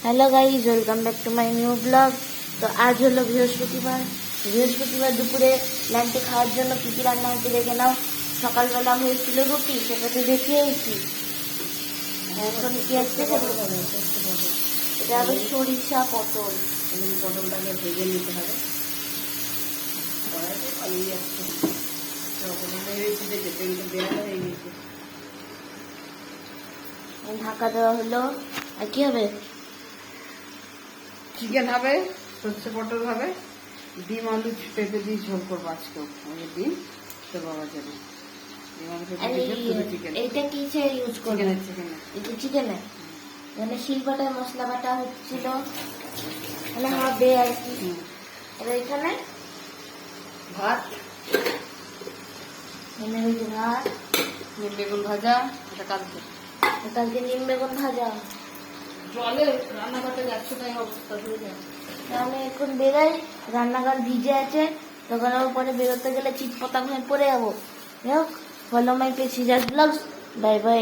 Hello guys, welcome back to my new blog. তো আজ হলো বৃহস্পতিবার দুপুরে লাঞ্চে খাওয়ার জন্য কী কী রান্না হচ্ছে দেখে নাও। সকালবেলা হয়েছিল রুটি, সেটা তো দেখিয়েছি। এখন কি আছে, এটা হবে সরিষা পটল। পটলটাকে ভেজে নিতে হবে। ঢাকা দেওয়া হলো। আর কি হবে? চিকেন হবে, সর্ষে পটল হবে, ডিম আলু পেঁপে দিয়ে ঝোল করবো আজকেও। ডিম তো বাবা যাবে, ডিম আলু পেঁপে দিয়ে ঝোল, শুধু চিকেন। এইটা কিসে ইউজ করবে? চিকেন এটা চিকেনে মানে শিলবাটায় মশলা বাটা হচ্ছিল, মানে হবে আর কি। আর এখানে ভাত, মানে ওই যে ভাত, নিম বেগুন ভাজা, এটা কালকে। কালকে নিম বেগুন ভাজা। জলে রান্না করতে যাচ্ছে তাই অবস্থা হয়ে যায়। আমি এখন বেরাই, রান্নাঘর ভিজে আছে, তখন আবার পরে বেরোতে গেলে চিটপটাং হয়ে পড়ে যাবো। যাই হোক, follow my page Caesar blogs. Bye by.